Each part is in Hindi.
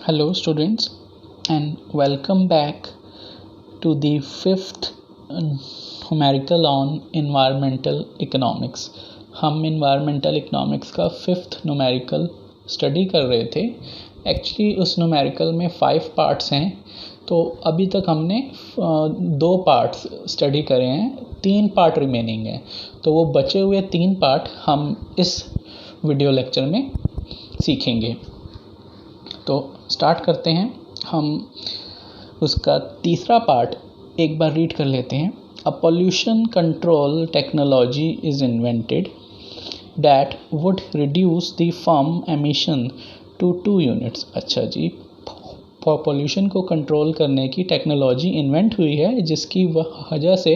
Hello, students, and welcome back to the fifth numerical on environmental economics. हम environmental economics का फिफ्थ numerical स्टडी कर रहे थे. एक्चुअली उस numerical में 5 पार्ट्स हैं, तो अभी तक हमने 2 पार्ट्स स्टडी करे हैं, 3 पार्ट रिमेनिंग हैं. तो वो बचे हुए 3 पार्ट हम इस वीडियो लेक्चर में सीखेंगे. तो स्टार्ट करते हैं. हम उसका तीसरा पार्ट एक बार रीड कर लेते हैं. A pollution control technology is invented that would reduce the firm emission to 2 units. अच्छा जी, पोल्यूशन को कंट्रोल करने की टेक्नोलॉजी इन्वेंट हुई है जिसकी वजह से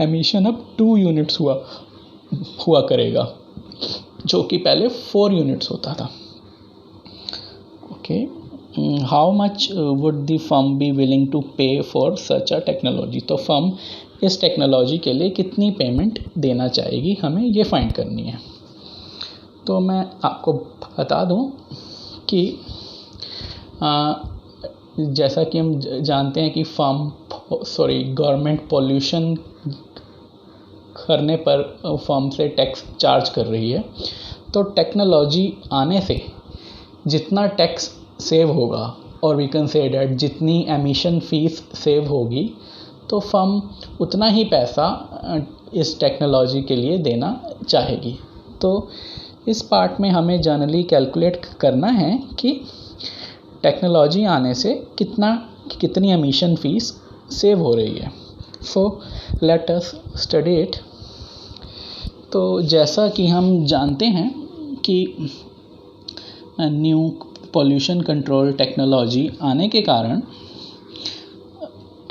एमिशन अब 2 यूनिट्स हुआ करेगा, जो कि पहले 4 यूनिट्स होता था. Okay, how much would the firm be willing to pay for such a technology. तो फर्म इस टेक्नोलॉजी के लिए कितनी पेमेंट देना चाहेगी, हमें ये फाइंड करनी है. तो मैं आपको बता दूं कि जैसा कि हम जानते हैं कि गवर्नमेंट पोल्यूशन करने पर फर्म से टैक्स चार्ज कर रही है. तो टेक्नोलॉजी आने से जितना टैक्स सेव होगा, और वी कैन से दैट जितनी एमिशन फीस सेव होगी, तो फर्म उतना ही पैसा इस टेक्नोलॉजी के लिए देना चाहेगी. तो इस पार्ट में हमें जनरली कैलकुलेट करना है कि टेक्नोलॉजी आने से कितनी एमिशन फीस सेव हो रही है. So let us study it. तो जैसा कि हम जानते हैं कि न्यू पोल्यूशन कंट्रोल टेक्नोलॉजी आने के कारण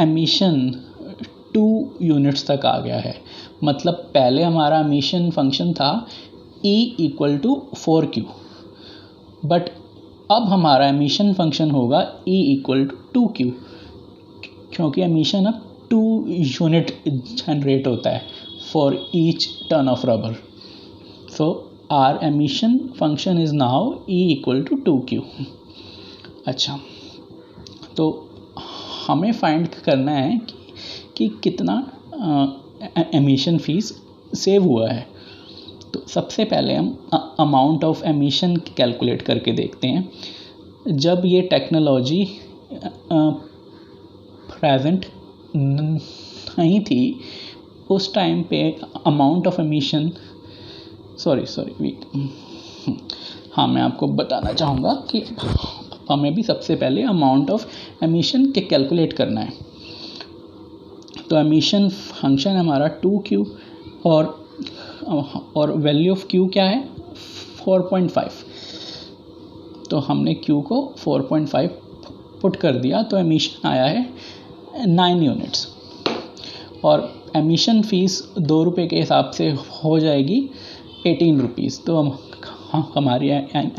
एमिशन 2 यूनिट्स तक आ गया है. मतलब पहले हमारा एमिशन फंक्शन था E = 4Q, बट अब हमारा एमिशन फंक्शन होगा E = 2Q, क्योंकि एमिशन अब 2 यूनिट जनरेट होता है for each ton of rubber. So our emission function is now E = 2Q. अच्छा, तो हमें फाइंड करना है कि कितना एमिशन फीस सेव हुआ है. तो सबसे पहले हम अमाउंट ऑफ एमिशन कैलकुलेट करके देखते हैं. जब ये टेक्नोलॉजी प्रेजेंट नहीं थी, उस टाइम पे अमाउंट ऑफ एमिशन हाँ, मैं आपको बताना चाहूँगा कि हमें भी सबसे पहले अमाउंट ऑफ एमिशन के कैलकुलेट करना है. तो एमिशन फंक्शन हमारा 2Q और वैल्यू ऑफ Q क्या है, 4.5. तो हमने Q को 4.5 पुट कर दिया, तो एमिशन आया है 9 यूनिट्स. और एमिशन फीस 2 रुपये के हिसाब से हो जाएगी 18 रुपीज़. तो हमारी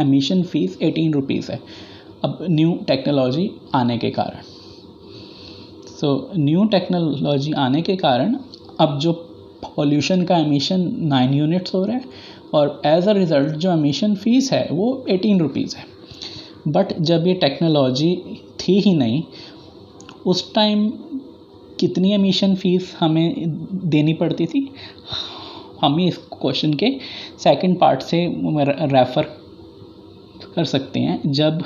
एमिशन फीस 18 रुपीज़ है अब न्यू टेक्नोलॉजी आने के कारण. न्यू टेक्नोलॉजी आने के कारण अब जो पॉल्यूशन का एमिशन 9 यूनिट्स हो रहा है, और एज अ रिज़ल्ट जो एमिशन फीस है वो 18 रुपीज़ है. बट जब ये टेक्नोलॉजी थी ही नहीं, उस टाइम कितनी एमिशन फीस हमें देनी पड़ती थी, हम इस क्वेश्चन के सेकंड पार्ट से रेफ़र कर सकते हैं. जब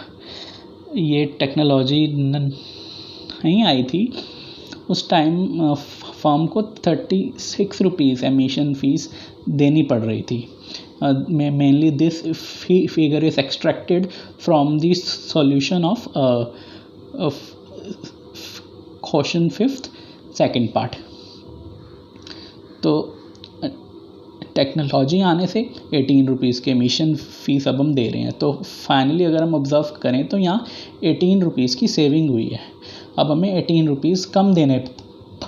ये टेक्नोलॉजी नहीं आई थी, उस टाइम फर्म को 36 रुपीज़ एमिशन फीस देनी पड़ रही थी. Mainly this figure is extracted from the solution of question 5th second part. तो टेक्नोलॉजी आने से 18 रुपीज़ के एमिशन फ़ीस अब हम दे रहे हैं. तो फाइनली अगर हम ऑब्ज़र्व करें तो यहाँ 18 रुपीज़ की सेविंग हुई है. अब हमें 18 रुपीज़ कम देने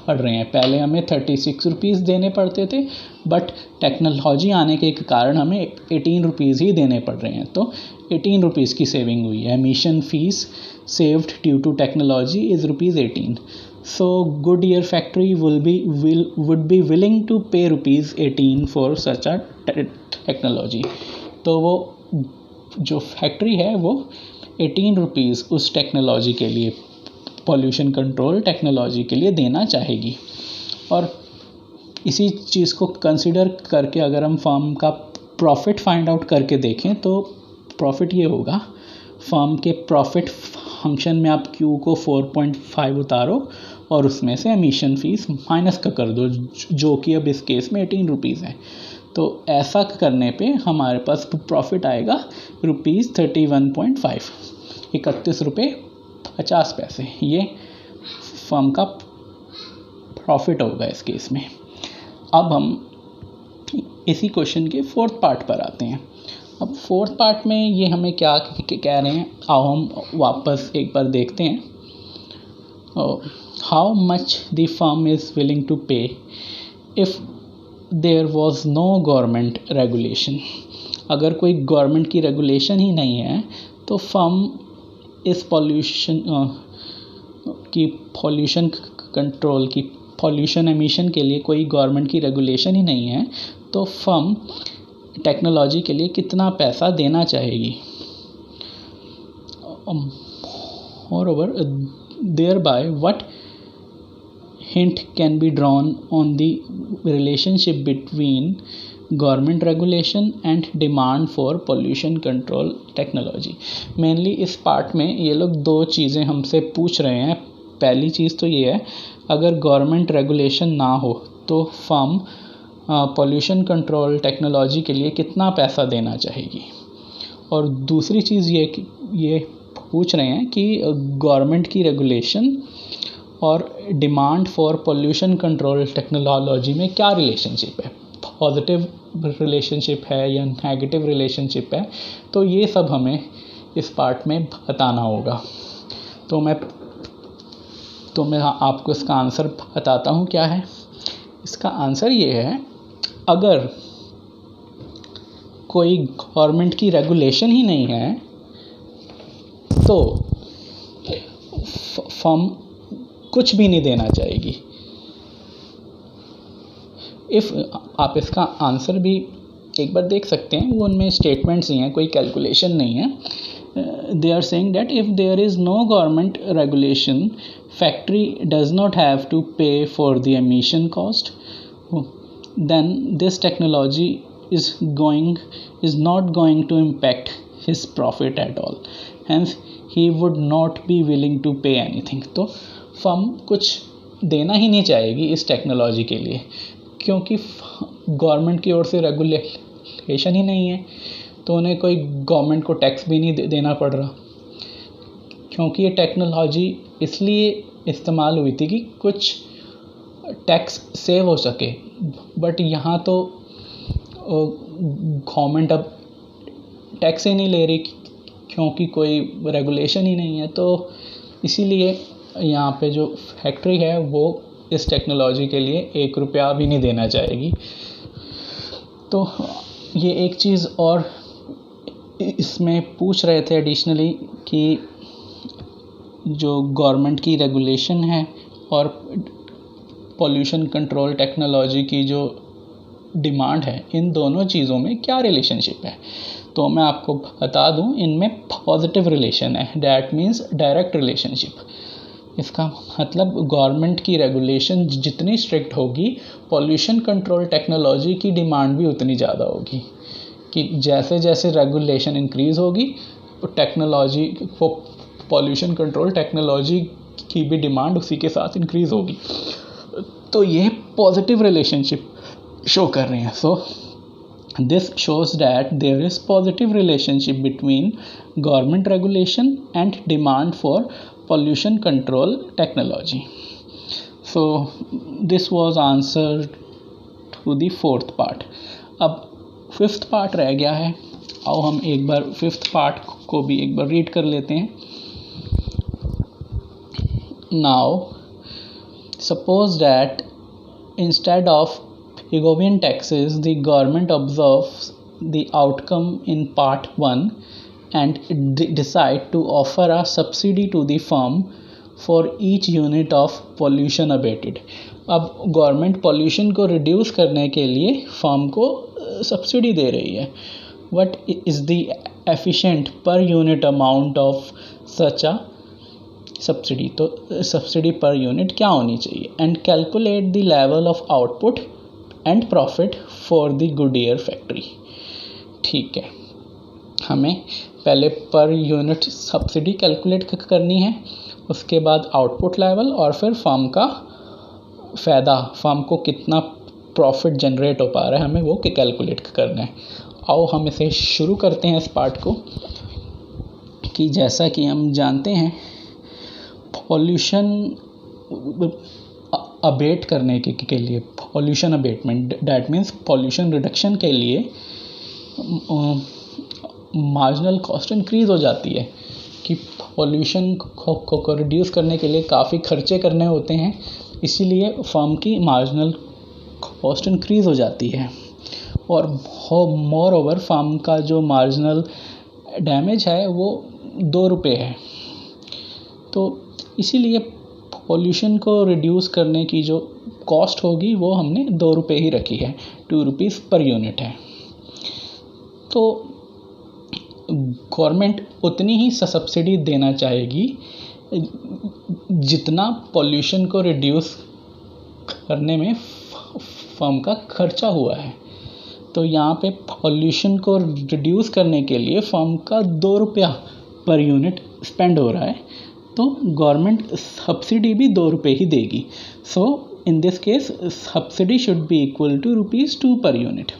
पड़ रहे हैं. पहले हमें 36 रुपीज़ देने पड़ते थे, बट टेक्नोलॉजी आने के कारण हमें 18 रुपीज़ ही देने पड़ रहे हैं. तो 18 रुपीज़ की सेविंग हुई है. Emission fees saved due to technology is ₹18. So Goodyear factory would be willing to pay ₹18 for such a technology. तो वो जो फैक्ट्री है वो ₹18 उस टेक्नोलॉजी के लिए, पॉल्यूशन कंट्रोल टेक्नोलॉजी के लिए देना चाहेगी। और इसी चीज़ को कंसिडर करके अगर हम फर्म का प्रॉफिट फाइंड आउट करके देखें तो प्रॉफिट ये होगा, फर्म के प्रॉफिट फंक्शन में आप Q को 4.5 उतारो और उसमें से एमिशन फीस माइनस का कर दो, जो कि अब इस केस में ₹18 है। तो ऐसा करने पे हमारे पास प्रॉफिट आएगा ₹31.5, ₹31.50। ये फर्म का प्रॉफिट होगा इस केस में। अब हम इसी क्वेश्चन के फोर्थ पार्ट पर आते हैं। अब फोर्थ पार्ट में ये हमें क्या कह रहे हैं, आओ हम वापस एक बार देखते हैं। How much the firm is willing to pay if there was no government regulation. अगर कोई गवर्नमेंट की रेगुलेशन ही नहीं है तो फर्म इस पॉल्यूशन कंट्रोल की, पॉल्यूशन एमिशन के लिए कोई गवर्नमेंट की रेगुलेशन ही नहीं है, तो फर्म टेक्नोलॉजी के लिए कितना पैसा देना चाहेगी। Moreover, thereby what hint can be drawn on the relationship between government regulation and demand for pollution control technology. Mainly इस पार्ट में ये लोग दो चीज़ें हमसे पूछ रहे हैं। पहली चीज़ तो ये है, अगर गवर्नमेंट रेगुलेशन ना हो तो फर्म पोल्यूशन कंट्रोल टेक्नोलॉजी के लिए कितना पैसा देना चाहेगी। और दूसरी चीज़ ये पूछ रहे हैं कि गवर्नमेंट की रेगुलेशन और demand for pollution control technology में क्या रिलेशनशिप है, पॉजिटिव रिलेशनशिप है या नेगेटिव रिलेशनशिप है। तो ये सब हमें इस पार्ट में बताना होगा। तो मैं आपको इसका आंसर बताता हूँ क्या है। इसका आंसर ये है, अगर कोई गवर्नमेंट की रेगुलेशन ही नहीं है तो फर्म कुछ भी नहीं देना चाहेगी। आप इसका आंसर भी एक बार देख सकते हैं, वो उनमें स्टेटमेंट्स ही हैं, कोई कैलकुलेशन नहीं है। They are saying that if there is no government regulation, factory does not have to pay for the emission cost, then this technology is not going to impact his profit at all, hence he would not be willing to pay anything। तो फर्म कुछ देना ही नहीं चाहेगी इस टेक्नोलॉजी के लिए, क्योंकि गवर्नमेंट की ओर से रेगुलेशन ही नहीं है, तो उन्हें कोई गवर्नमेंट को टैक्स भी नहीं देना पड़ रहा, क्योंकि ये टेक्नोलॉजी इसलिए इस्तेमाल हुई थी कि कुछ टैक्स सेव हो सके। बट यहाँ तो गवर्नमेंट अब टैक्स ही नहीं ले रही, क्योंकि कोई रेगुलेशन ही नहीं है। तो इसीलिए यहाँ पे जो फैक्ट्री है वो इस टेक्नोलॉजी के लिए ₹1 भी नहीं देना चाहेगी। तो ये एक चीज़ और इसमें पूछ रहे थे एडिशनली कि जो गवर्नमेंट की रेगुलेशन है और पोल्यूशन कंट्रोल टेक्नोलॉजी की जो डिमांड है, इन दोनों चीज़ों में क्या रिलेशनशिप है। तो मैं आपको बता दूं, इनमें पॉजिटिव रिलेशन है, डैट मीन्स डायरेक्ट रिलेशनशिप। इसका मतलब गवर्नमेंट की रेगुलेशन जितनी स्ट्रिक्ट होगी, पोल्यूशन कंट्रोल टेक्नोलॉजी की डिमांड भी उतनी ज़्यादा होगी, कि जैसे जैसे रेगुलेशन इंक्रीज़ होगी टेक्नोलॉजी, पोल्यूशन कंट्रोल टेक्नोलॉजी की भी डिमांड उसी के साथ इंक्रीज़ होगी। तो ये पॉजिटिव रिलेशनशिप शो कर रहे हैं। So this shows that there is positive relationship between government regulation and demand for pollution control technology. So this was answer to the fourth part. अब फिफ्थ पार्ट रह गया है, आओ हम एक बार फिफ्थ पार्ट को भी एक बार रीड कर लेते हैं। Now suppose that instead of Pigovian taxes, the government observes the outcome in part 1 and decide to offer a subsidy to the firm for each unit of pollution abated। अब गवर्नमेंट पॉल्यूशन को रिड्यूस करने के लिए फर्म को सब्सिडी दे रही है। what is the efficient per unit amount of such a subsidy. तो सब्सिडी पर यूनिट क्या होनी चाहिए, and calculate the level of output and profit for the Goodyear factory. ठीक है, हमें पहले पर यूनिट सब्सिडी कैलकुलेट करनी है, उसके बाद आउटपुट लेवल और फिर फर्म का फ़ायदा, फर्म को कितना प्रॉफिट जनरेट हो पा रहा है हमें वो कैलकुलेट करना है. आओ हम इसे शुरू करते हैं इस पार्ट को. कि जैसा कि हम जानते हैं पॉल्यूशन अबेट करने के लिए, pollution abatement that means pollution reduction के लिए मार्जिनल कॉस्ट इंक्रीज़ हो जाती है. कि पॉल्यूशन को रिड्यूस करने के लिए काफ़ी खर्चे करने होते हैं, इसीलिए फर्म की मार्जिनल कॉस्ट इंक्रीज़ हो जाती है. और मोर ओवर फर्म का जो मार्जिनल डैमेज है वो 2 रुपये है. तो इसीलिए पॉल्यूशन को रिड्यूस करने की जो कॉस्ट होगी वो हमने 2 रुपये ही रखी है, 2 रुपीज़ पर यूनिट है. तो गवर्नमेंट उतनी ही सब्सिडी देना चाहेगी जितना पॉल्यूशन को रिड्यूस करने में फर्म का खर्चा हुआ है. तो यहाँ पे पॉल्यूशन को रिड्यूस करने के लिए फर्म का 2 रुपया पर यूनिट स्पेंड हो रहा है, तो गवर्नमेंट सब्सिडी भी 2 रुपये ही देगी. So in this case subsidy should be equal to ₹2 per unit.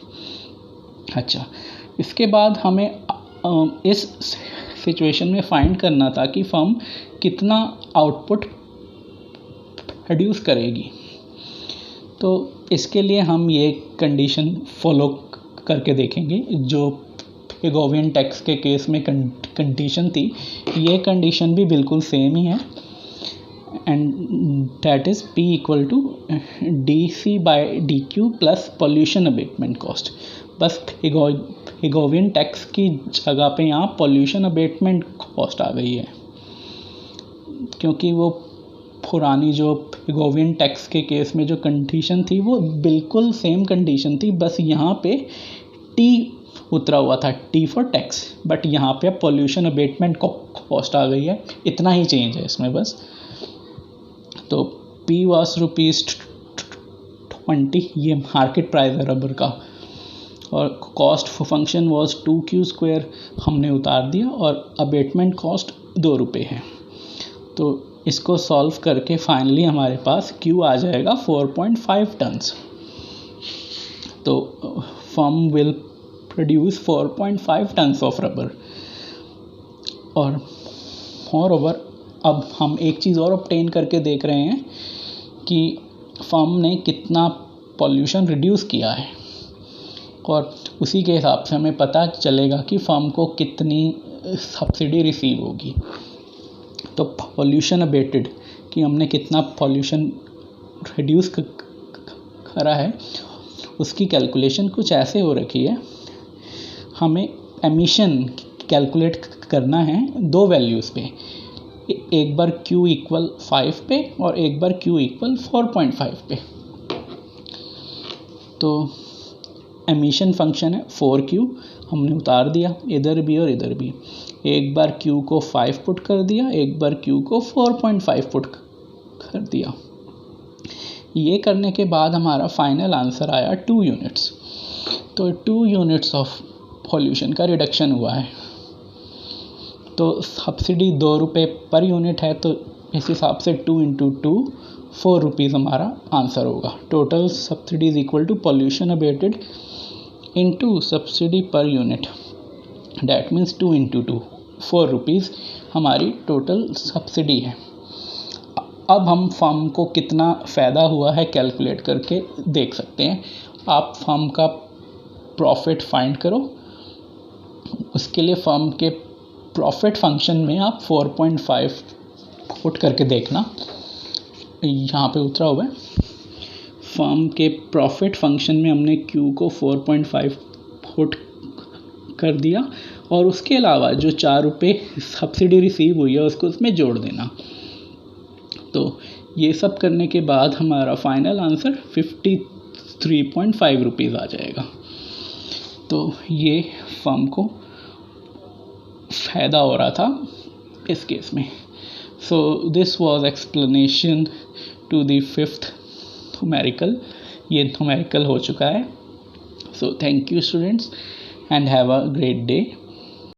अच्छा, इसके बाद हमें इस सिचुएशन में फाइंड करना था कि फर्म कितना आउटपुट प्रोड्यूस करेगी. तो इसके लिए हम ये कंडीशन फॉलो करके देखेंगे जो पिगोवियन टैक्स के केस में कंडीशन थी. ये कंडीशन भी बिल्कुल सेम ही है, and that is P equal to DC/DQ plus pollution abatement cost. बस पिगोवियन टैक्स की जगह पे यहाँ पॉल्यूशन अबेटमेंट कॉस्ट आ गई है, क्योंकि वो पुरानी जो पिगोवियन टैक्स के केस में जो कंडीशन थी वो बिल्कुल सेम कंडीशन थी, बस यहाँ पे T उतरा हुआ था, T फॉर टैक्स, बट यहाँ पे पॉल्यूशन अबेटमेंट कॉस्ट आ गई है. इतना ही चेंज है इसमें बस. तो P वाज ₹20, ये मार्केट प्राइस है रबर का, और कॉस्ट फंक्शन वाज 2Q² हमने उतार दिया, और अबेटमेंट कॉस्ट 2 रुपये है. तो इसको सॉल्व करके फाइनली हमारे पास Q आ जाएगा 4.5 टन्स. तो firm will produce 4.5 tons of rubber. और मोर ओवर अब हम एक चीज़ और ऑब्टेन करके देख रहे हैं कि फर्म ने कितना पॉल्यूशन रिड्यूस किया है, और उसी के हिसाब से हमें पता चलेगा कि फर्म को कितनी सब्सिडी रिसीव होगी. तो पॉल्यूशन अबेटेड कि हमने कितना पॉल्यूशन रिड्यूस करा है, उसकी कैलकुलेशन कुछ ऐसे हो रखी है. हमें एमिशन कैलकुलेट करना है 2 वैल्यूज़ पे, एक बार Q इक्वल 5 पे और एक बार Q इक्वल 4.5 पे. तो एमिशन फंक्शन है 4Q, हमने उतार दिया इधर भी और इधर भी. एक बार Q को 5 पुट कर दिया, एक बार Q को 4.5 पुट कर दिया. ये करने के बाद हमारा फाइनल आंसर आया 2 यूनिट्स. तो 2 यूनिट्स ऑफ पॉल्यूशन का रिडक्शन हुआ है. तो सब्सिडी 2 रुपये पर यूनिट है, तो इस हिसाब से 2 × 2 4 रुपीज़ हमारा आंसर होगा. Total subsidy is equal to pollution abated into subsidy per unit, that means 2 × 2 4 rupees हमारी टोटल सब्सिडी है. अब हम फर्म को कितना फ़ायदा हुआ है कैलकुलेट करके देख सकते हैं. आप फर्म का प्रॉफिट फाइंड करो. उसके लिए फर्म के प्रॉफिट फंक्शन में आप 4.5 पुट करके देखना, यहाँ पे उतरा हुआ है. फर्म के प्रॉफिट फंक्शन में हमने Q को 4.5 पुट कर दिया, और उसके अलावा जो 4 रुपये सब्सिडी रिसीव हुई है उसको उसमें जोड़ देना. तो ये सब करने के बाद हमारा फाइनल आंसर 53.5 रुपीज़ आ जाएगा. तो ये फर्म को फ़ायदा हो रहा था इस केस में। So this was explanation to the fifth numerical. ये न्यूमेरिकल हो चुका है। So thank you students and have a great day.